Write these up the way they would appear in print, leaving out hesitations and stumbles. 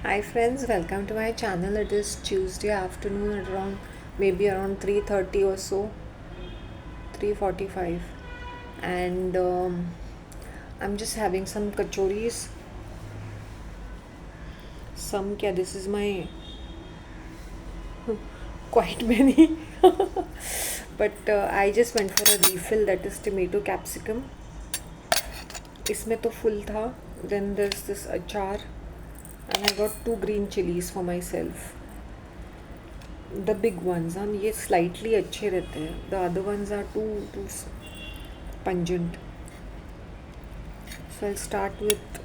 Hi friends, welcome to my channel. It is Tuesday afternoon at around maybe around 3:30 or so, 3:45, and I'm just having some kachoris. Some kya, this is my quite many, but I just went for a refill, that is tomato capsicum. इसमें तो full था. Then there's this achar, and I got 2 green chilies for myself. The big ones, हम ये slightly अच्छे रहते हैं. The other ones are too pungent. So I'll start with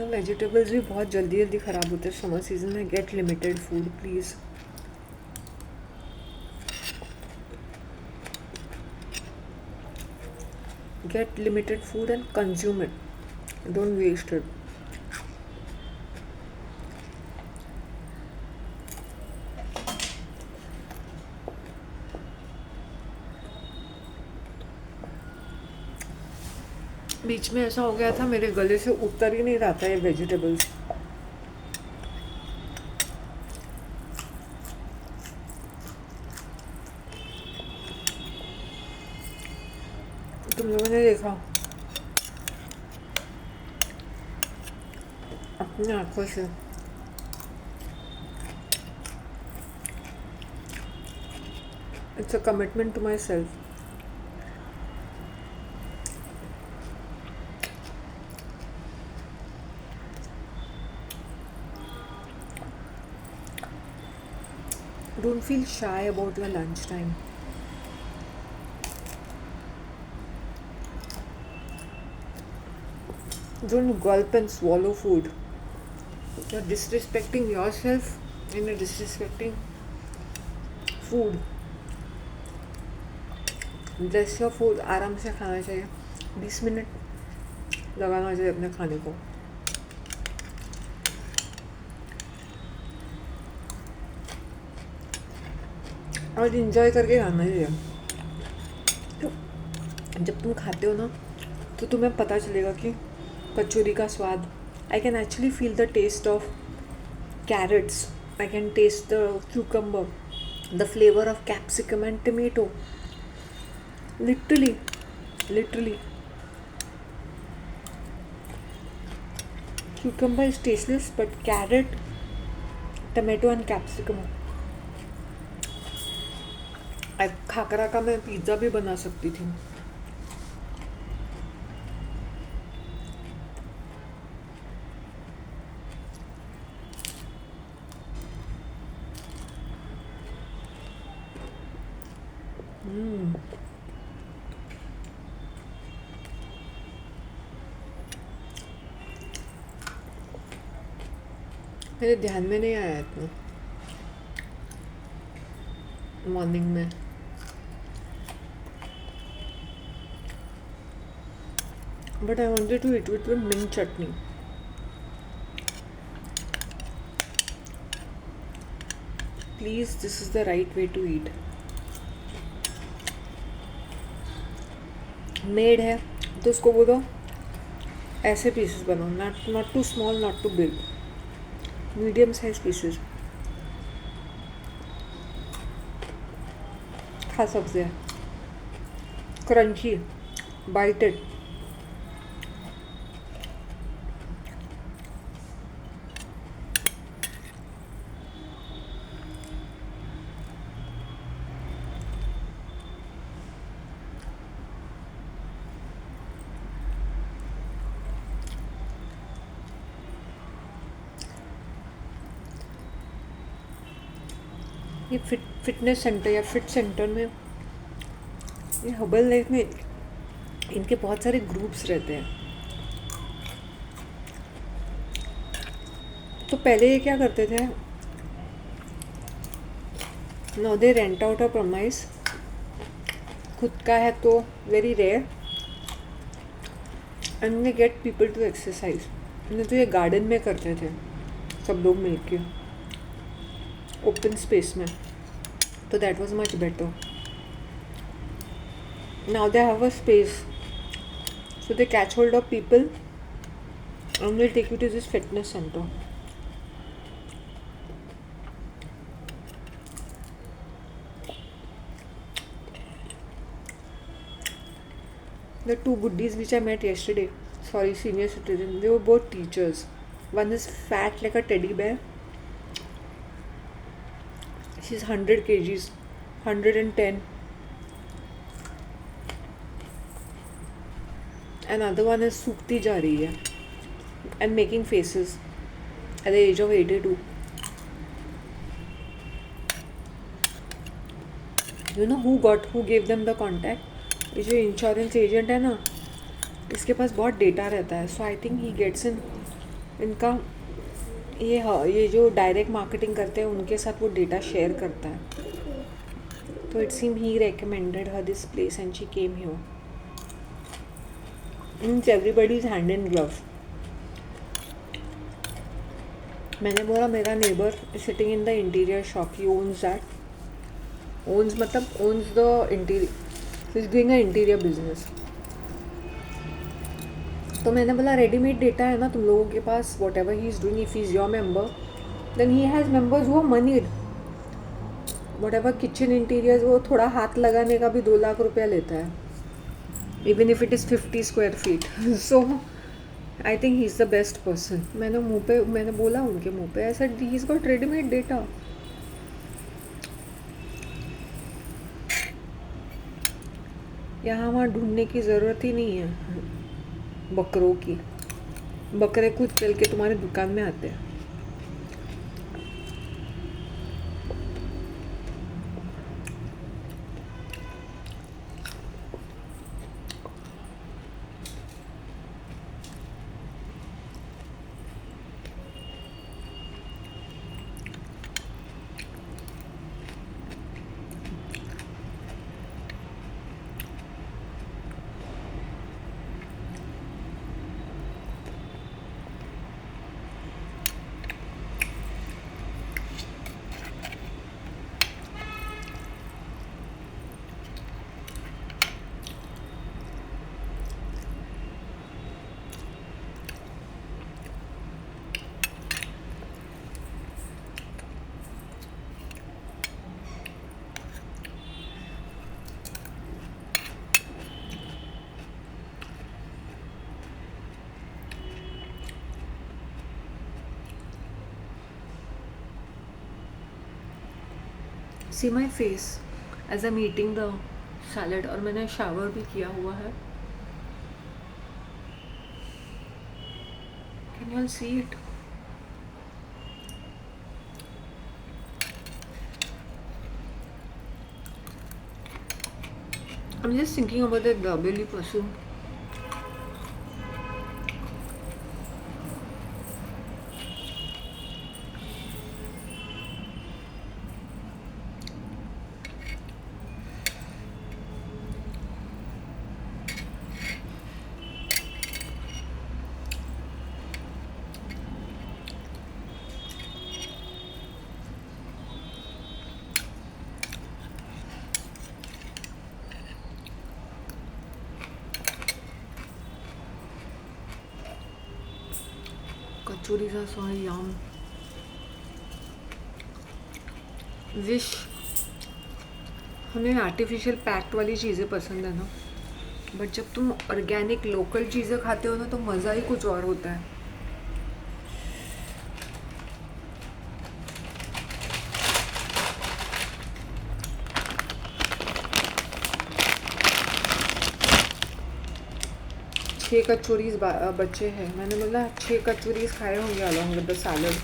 vegetables भी बहुत जल्दी जल्दी ख़राब होते हैं समर सीजन में. Get limited food please. Get limited food and consume it. Don't waste it. बीच में ऐसा हो गया था, मेरे गले से उतर ही नहीं रहा था ये वेजिटेबल्स. तुम लोगों ने देखा अपनी आंखों से. It's a commitment to myself. Don't feel shy about your lunchtime. Don't gulp and swallow food. You're disrespecting yourself and you're disrespecting food. Bless your food. आराम से खाना चाहिए. 20 मिनट लगाना चाहिए अपने खाने को. और इंजॉय करके खाना चाहिए. जब तुम खाते हो ना तो तुम्हें पता चलेगा कि कचौरी का स्वाद. I can actually feel the taste of carrots. I can taste the cucumber, the flavor of capsicum and tomato. Literally. Cucumber is tasteless, but carrot, tomato and capsicum. Khakhra का मैं पिज़्ज़ा भी बना सकती थी. मेरे ध्यान में नहीं आया इतना मॉर्निंग में. But I wanted to eat with mint chutney. Please, this is the right way to eat. Maid है तो उसको बोलो ऐसे पीसेस बनाओ. Not too small, not too big. Medium size pieces. खा सकते हैं. क्रंची. Bite it. ये फिटनेस सेंटर या फिट सेंटर में, ये हर्बल लाइफ में इनके बहुत सारे ग्रुप्स रहते हैं. तो पहले ये क्या करते थे, now they rent out a premise. खुद का है तो very rare. And they get people to exercise. नहीं तो ये गार्डन में करते थे सब लोग मिलके ओपन स्पेस में. तो that was much better. Now they have a space. So they catch hold of people and will take you to this fitness center. The two buddhis which I met yesterday, sorry, senior citizen, they were both teachers. One is fat like a teddy bear. She's 100 kgs, 110. Another one is सूखती जा रही है and making faces at the age of 82. You know who gave them the contact? ये जो insurance agent है ना, इसके पास बहुत डेटा रहता है. सो आई थिंक ही गेट्स इनका ये जो डायरेक्ट मार्केटिंग करते हैं उनके साथ वो डेटा शेयर करता है. तो it seem he recommended her this place and she came here. Means everybody is hand in glove. मैंने बोला मेरा neighbour sitting in the interior shop. He owns that. Owns मतलब owns the interior. Is doing a interior business. तो मैंने बोला readymade data है ना तुम लोगों के पास. Whatever he is doing, if he is your member then he has members who are moneyed. Whatever kitchen interiors, वो थोड़ा हाथ लगाने का भी 2 लाख रुपया लेता है. Even if it is 50 square feet. So I think he is the best person. मैंने बोला उनके मुँह पे, ऐसा he is got readymade data. यहाँ वहाँ ढूंढने की ज़रूरत ही नहीं है बकरों की. बकरे खुद चल के तुम्हारे दुकान में आते हैं. See my face as I am eating the salad. और मैंने शावर भी किया हुआ है. Can you all see it? I'm just thinking about that dabbeli person. Kachori are so yum. Wish हमें आर्टिफिशियल पैक्ड वाली चीज़ें पसंद है ना, बट जब तुम ऑर्गेनिक लोकल चीज़ें खाते हो ना तो मज़ा ही कुछ और होता है. छः कचौरीज बच्चे हैं. मैंने बोला 6 कचौरीज खाए होंगे अलॉन्ग विद द सैलड.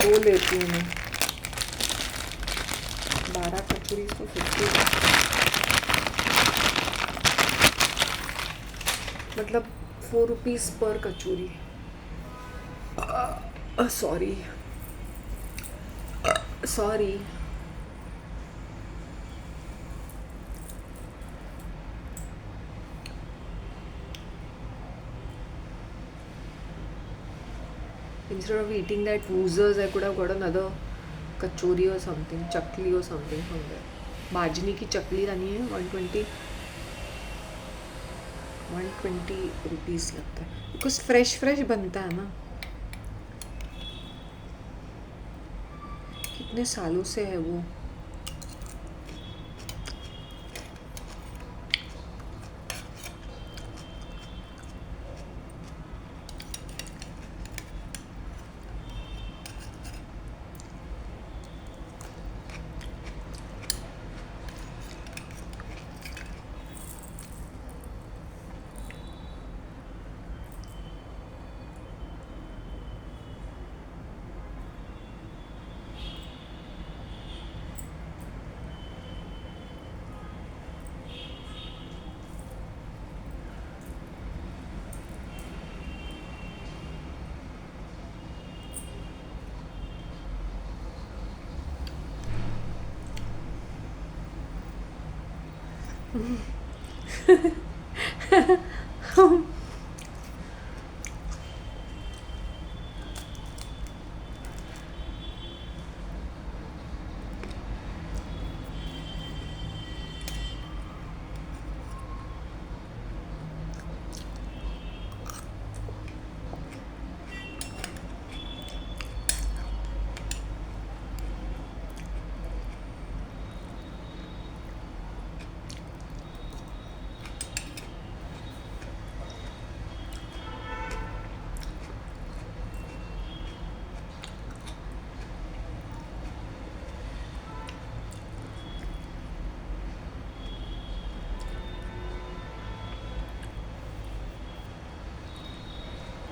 2 लेती हूँ मैं. 12 कचौरीज तो 50, मतलब 4 रुपीज़ पर कचौरी. Sorry. Instead of eating that woozers, I could have got another kachori or something, chakli or something from there. भाजनी की चकली लानी है 120 रुपीज़ लगता है, बिकॉज फ्रेश बनता है ना. कितने सालों से है वो.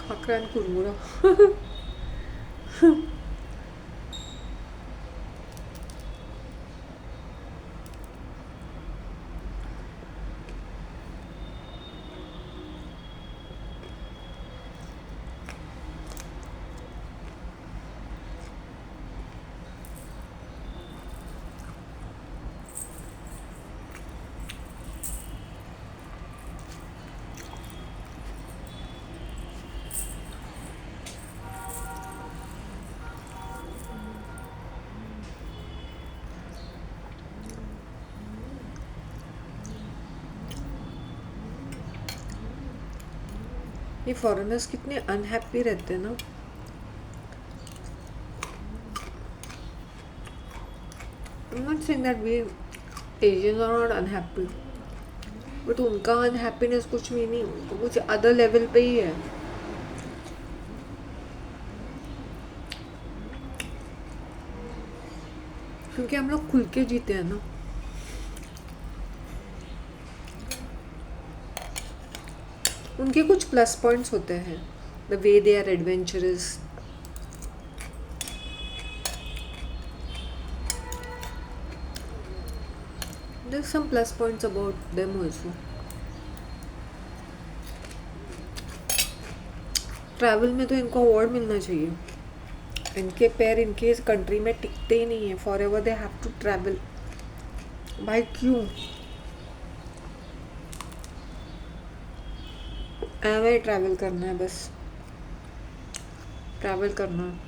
खाकरा एंड कुरमुरा. ये फॉरेनर्स कितने अनहैप्पी रहते हैं ना. I'm not saying that we Asians are not unhappy, but उनका अनहैप्पीनेस कुछ भी नहीं, कुछ अदर लेवल पे ही है. क्योंकि हम लोग खुल के जीते हैं ना. उनके कुछ प्लस पॉइंट्स होते हैं, the way they are adventurous. There's some plus points about them also. Travel में तो इनको अवार्ड मिलना चाहिए. इनके पैर इनके इस कंट्री में टिकते ही नहीं है. For ever they have to travel. भाई क्यों? हमें ट्रैवल करना है, बस ट्रैवल करना है.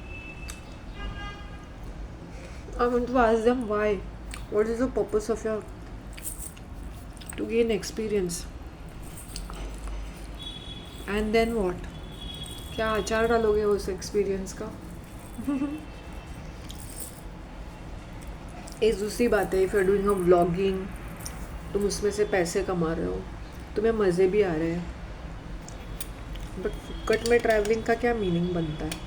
I want to ask them why. What is the purpose of your to gain experience? And then what? क्या अचार डालोगे उस एक्सपीरियंस का? इस दूसरी बात है, if you are doing a vlogging, तुम उसमें से पैसे कमा रहे हो, तुम्हें मज़े भी आ रहे हैं, बट फुकट में ट्रैवलिंग का क्या मीनिंग बनता है?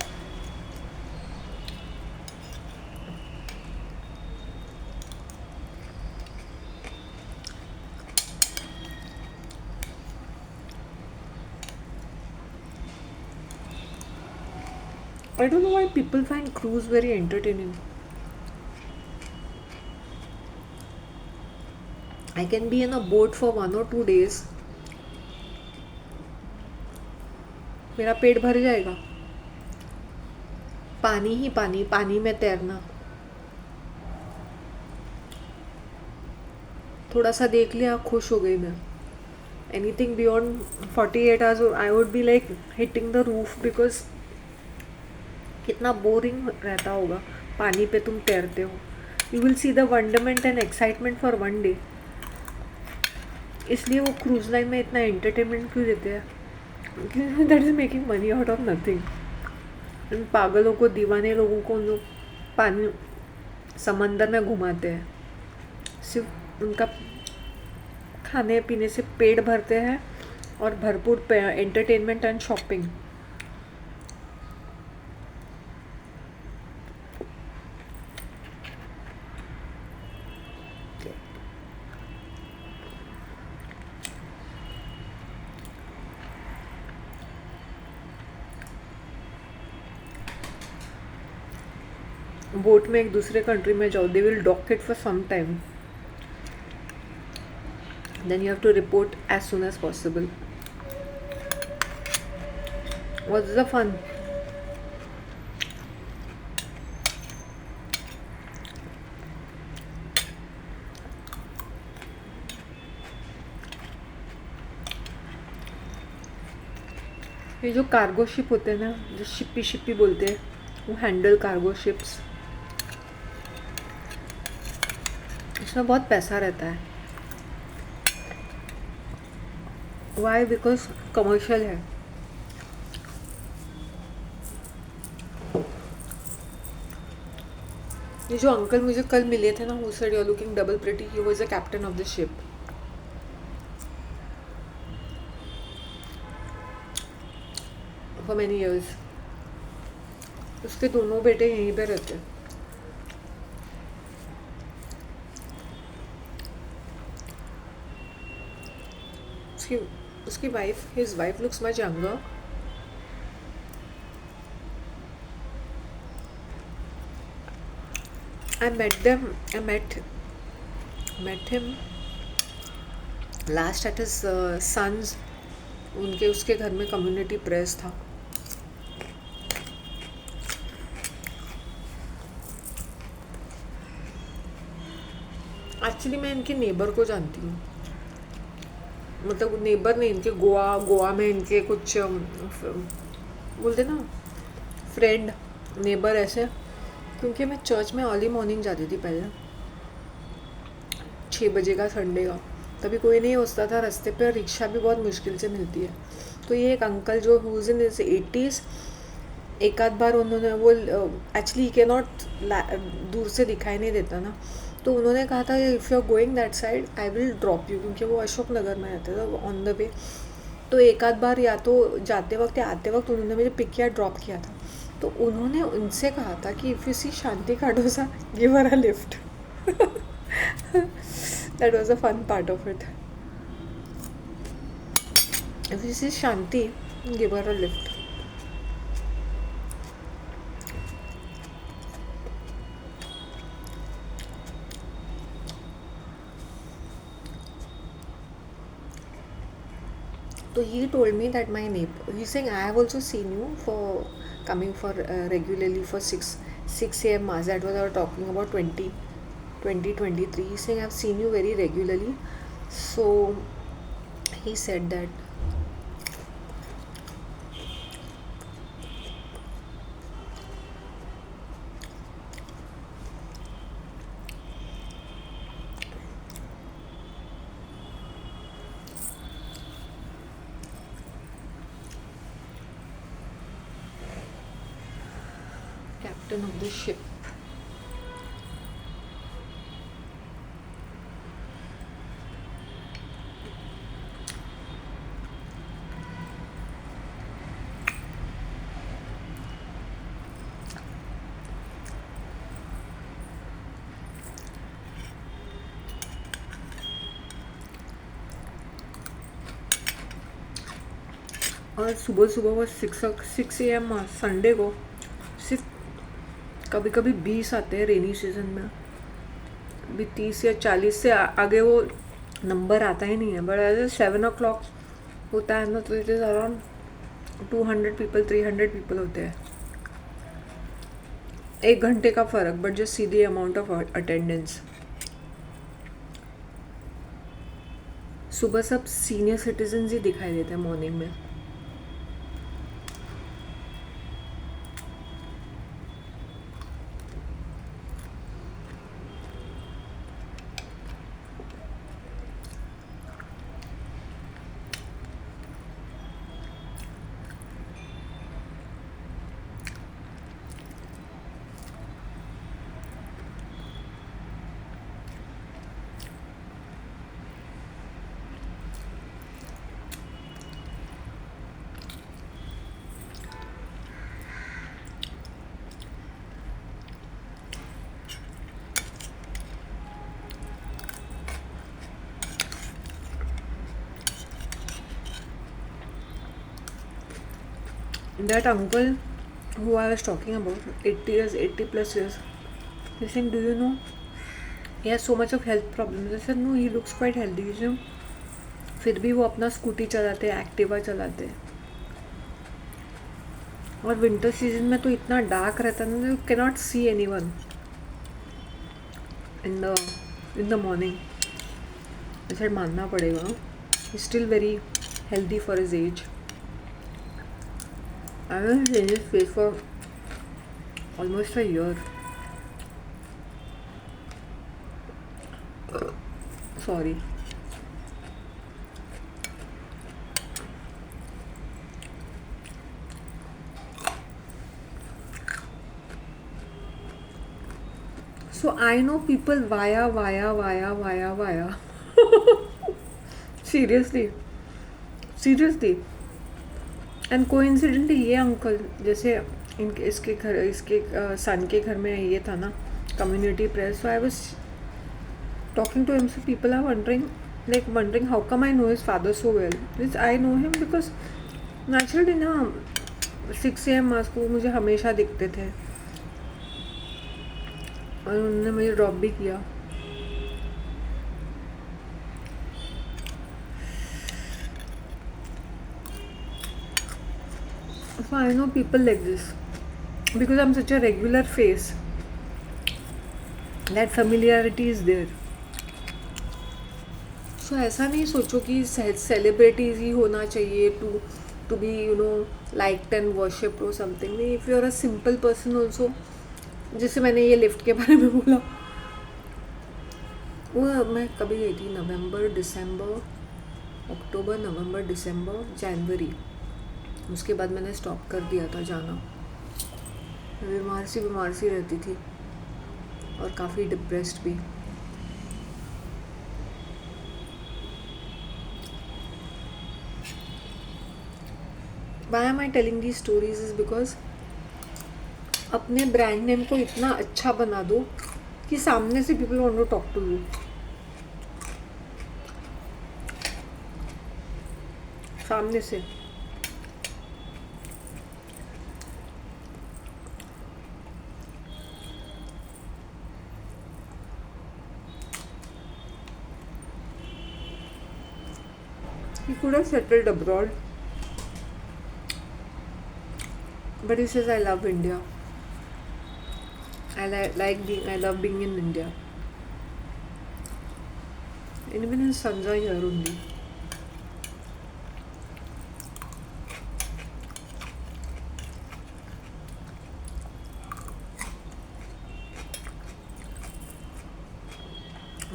I don't know why people find cruise very entertaining. I can be in a boat for 1 or 2 days. मेरा पेट भर जाएगा. पानी ही पानी, पानी में तैरना. थोड़ा सा देख लिया, खुश हो गई मैं. Anything beyond 48 hours, I would be like hitting the roof because कितना बोरिंग रहता होगा पानी पे तुम तैरते हो. You will see the wonderment and excitement for one day. इसलिए वो क्रूज लाइन में इतना एंटरटेनमेंट क्यों देते हैं? That is making money out of nothing. इन पागलों को, दीवाने लोगों को जो पानी समंदर में घुमाते हैं, सिर्फ उनका खाने पीने से पेट भरते हैं और भरपूर एंटरटेनमेंट एंड शॉपिंग. बोट में एक दूसरे कंट्री में जाओ, they will dock it for some time, then you have to report as soon as possible. What's the fun? ये जो कार्गो शिप होते हैं ना, जो शिप्पी शिप्पी बोलते हैं, वो हैंडल कार्गो शिप्स, इसमें बहुत पैसा रहता है. वाई? बिकॉज कमर्शियल है. ये जो अंकल मुझे कल मिले थे ना, वो said you are looking double pretty, he was the captain of the ship. For many years. उसके दोनों बेटे यहीं पे रहते हैं. उसकी उसकी wife, his wife looks much younger. I met them. I met him last at his son's. उसके घर में कम्युनिटी प्रेस था. एक्चुअली मैं इनके नेबर को जानती हूँ, मतलब नेबर नहीं, इनके गोवा में इनके कुछ बोलते ना फ्रेंड, नेबर ऐसे. क्योंकि मैं चर्च में अर्ली मॉर्निंग जाती थी पहले, 6 बजे का संडे का. तभी कोई नहीं होता था रास्ते पे, रिक्शा भी बहुत मुश्किल से मिलती है. तो ये एक अंकल जो हुज इन हिज 80s, एक आध बार उन्होंने वो एक्चुअली के नॉट दूर से दिखाई नहीं देता ना, तो उन्होंने कहा था if you are going that side I will drop you, क्योंकि वो अशोक नगर में रहते थे ऑन द वे. तो एक आध बार या तो जाते वक्त या आते वक्त उन्होंने मुझे पिक किया, ड्रॉप किया था. तो उन्होंने उनसे कहा था कि if you see Shanti Cardoza give her a lift. That was a fun part of it. If you see Shanti give her a lift. So he told me that my neighbor, he's saying I have also seen you for coming for regularly for 6 a.m. mass. That was I was talking about 2023. He's saying I've seen you very regularly. So he said that captain of the ship. और सुबह सुबह वो 6 a.m. Sunday को सिर्फ कभी कभी 20 आते हैं रेनी सीजन में. अभी 30 या 40 से आगे वो नंबर आता ही नहीं है. बट एज 7 o'clock होता है ना, तो it is around 200 people 300 people होते हैं. 1 घंटे का फ़र्क, but just see the amount of attendance. सुबह सब सीनियर सिटीजन्स ही दिखाई देते हैं मॉर्निंग में. that uncle who I was talking about, 80 years, 80 plus years, he said, do you know, he has so much of health problems. I said, no, he looks quite healthy. You know, फिर भी वो अपना scooty चलाते हैं, Activa चलाते हैं. और winter season में तो इतना डार्क रहता है ना, you can not see any one in the morning. ऐसा मानना पड़ेगा. He still very healthy for his age. I haven't changed his face for almost a year. Sorry. So I know people via. Seriously. And coincidentally ये uncle, जैसे इसके son के घर में ये था ना community press. So I was talking to him. So people are wondering how come I know his father so well. This I know him because naturally ना 6 AM मास को मुझे हमेशा दिखते थे और उन्होंने मुझे ड्रॉप भी किया. So I know people like this because I'm such a regular face. That familiarity is there. So ऐसा नहीं सोचो कि सेलिब्रिटीज ही होना चाहिए to be liked and worshipped or something. नहीं, if you're a simple person also, जैसे मैंने ये लिफ्ट के बारे में बोला, वो मैं कभी गई थी नवंबर, दिसंबर, अक्टूबर, नवंबर, दिसंबर, जनवरी. उसके बाद मैंने स्टॉप कर दिया था जाना. बीमार सी रहती थी और काफ़ी डिप्रेस्ड भी. Why am I telling these stories is because अपने ब्रांड नेम को इतना अच्छा बना दो कि सामने से people want to talk to you. सामने से he could have settled abroad, but he says I love India. I love being in India. And even his sons are here only.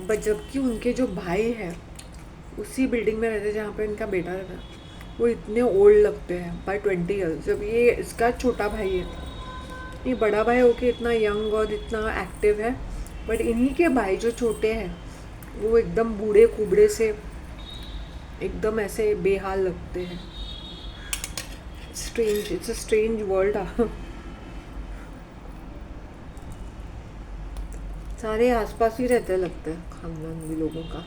But जबकि उनके जो भाई हैं उसी बिल्डिंग में रहते जहाँ पे इनका बेटा रहता है, वो इतने ओल्ड लगते हैं बाय 20 ईयर्स. जब ये इसका छोटा भाई है, ये बड़ा भाई होके इतना यंग और इतना एक्टिव है, बट इन्हीं के भाई जो छोटे हैं वो एकदम बूढ़े कुबड़े से एकदम ऐसे बेहाल लगते हैं. Strange, it's a strange world. सारे आसपास ही रहते लगते हैं खानदान भी लोगों का.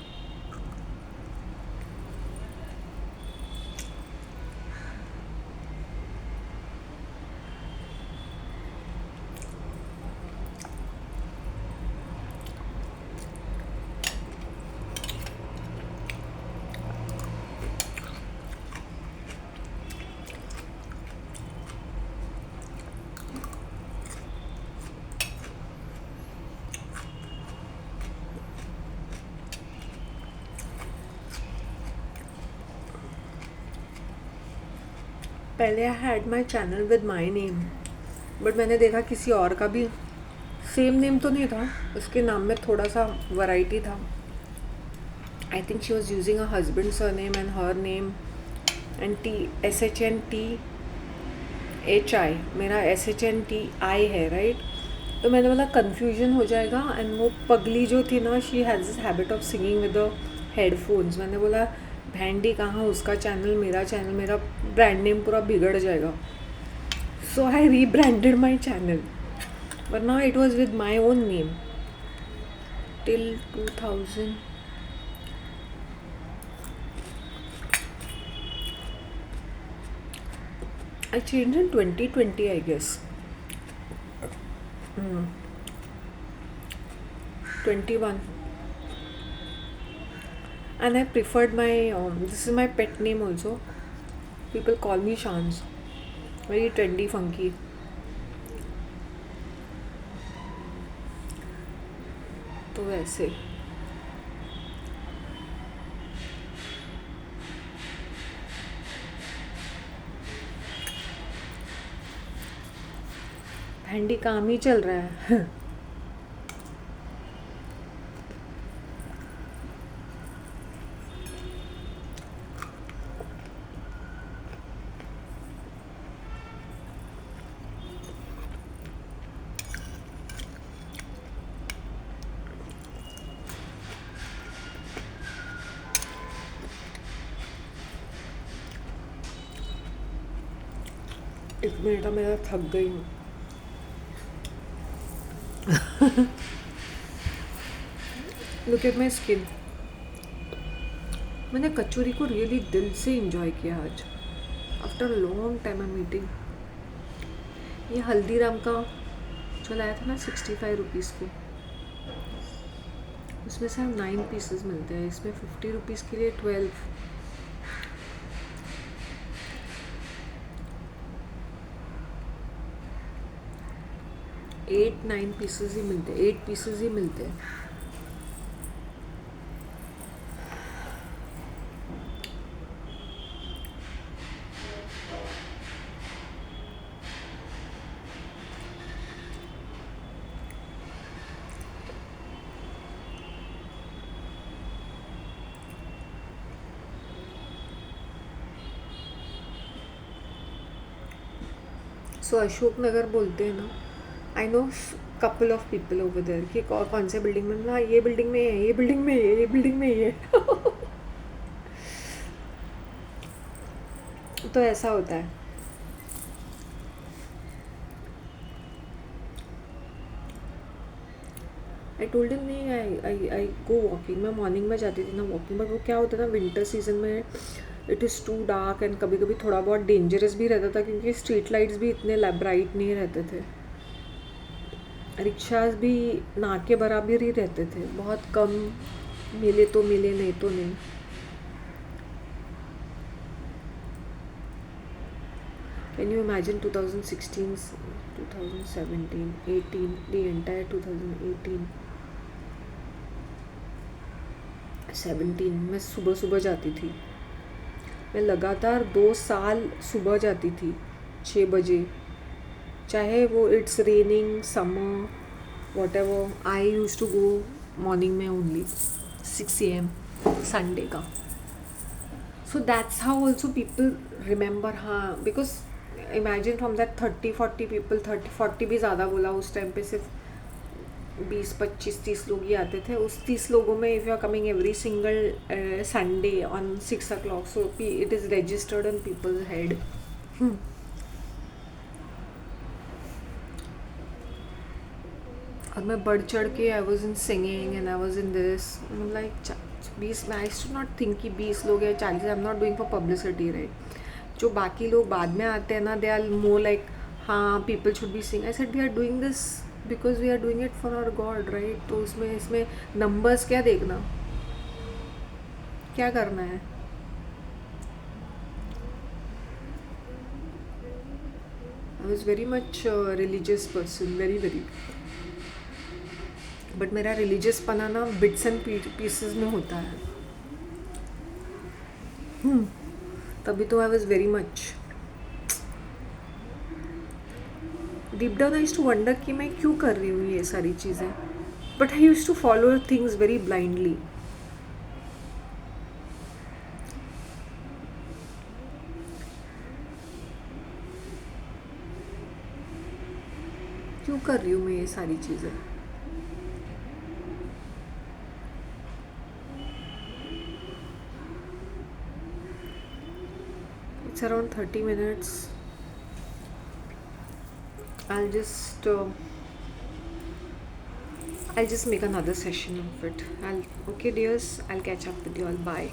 पहले I had my channel with my name, but मैंने देखा किसी और का भी सेम नेम तो नहीं था, उसके नाम में थोड़ा सा वैरायटी था. I think she was using a husband surname and her name and SHNTHI. मेरा SHNTI है, राइट. तो मैंने बोला कन्फ्यूजन हो जाएगा. एंड वो पगली जो थी ना, she has this habit of singing with the headphones. मैंने बोला भैंडी कहाँ, उसका चैनल, मेरा ब्रांड नेम पूरा बिगड़ जाएगा. So I rebranded my channel, but now it was with my own name till 2000. I changed in 2020, I guess. 21. And I preferred my, this is my pet name also. People call me Shans. Very trendy, funky. तो वैसे handy काम ही चल रहा है. एक minute मेरा थक गई हूँ. Look at my skin. मैंने कचौरी को रियली दिल से इंजॉय किया आज. After long time I meeting. ये हल्दीराम का जो लाया था ना 65 रुपीज़ को, उसमें से 9 पीसेस मिलते हैं. इसमें 50 रुपीज़ के लिए 12. एट 9 पीसेस ही मिलते हैं. 8 पीसेस ही मिलते हैं. सो अशोक नगर बोलते हैं ना. I know couple of people over there कि कौन से बिल्डिंग में. हाँ, ये बिल्डिंग में है, ये बिल्डिंग में है, ये बिल्डिंग में ही है. तो ऐसा होता है. आई टोल्ड हिम नहीं, आई गो वॉकिंग. मैं मॉर्निंग में जाती थी ना वॉकिंग, बट वो क्या होता है ना, विंटर सीजन में it is too dark and कभी कभी थोड़ा बहुत डेंजरस भी रहता था क्योंकि स्ट्रीट लाइट्स भी इतने ब्राइट नहीं रहते थे. रिक्शाज भी ना के बराबर ही रहते थे. बहुत कम मिले तो मिले, नहीं तो नहीं. Can you imagine 2016, 2017, 18, the entire 2018, 17 मैं सुबह सुबह जाती थी. मैं लगातार 2 साल सुबह जाती थी 6 बजे. चाहे वो it's raining, summer, whatever, I use to go morning में ओनली 6 AM संडे का. So that's how also people remember. हाँ, because imagine from that 30-40 people, 30-40 भी ज़्यादा बोला उस टाइम पे. सिर्फ 20-25-30 लोग ही आते थे. उस 30 लोगों में if you are coming every single Sunday on 6 o'clock, so it is registered on people's head. और मैं बढ़ चढ़ के I was in singing and I was in this like 20. मैं आई शुड नॉट थिंक कि 20 लोग या 40. I am not doing for publicity, right. जो बाकी लोग बाद में आते हैं ना, दे आर मोर लाइक हाँ people should be sing. I said we are doing this because we are doing it for our god, right. तो इसमें नंबर्स क्या देखना, क्या करना है. I was very much religious person, very. But मेरा religious पना ना बिट्स एंड पीसेस में होता है. तभी तो I was very much deep down. I used to wonder कि मैं क्यों कर रही हूँ ये सारी चीज़ें. But I used to follow things very blindly. क्यों कर रही हूँ मैं ये सारी चीज़ें. It's around 30 minutes. I'll just make another session of it. Okay dears, I'll catch up with you all. Bye.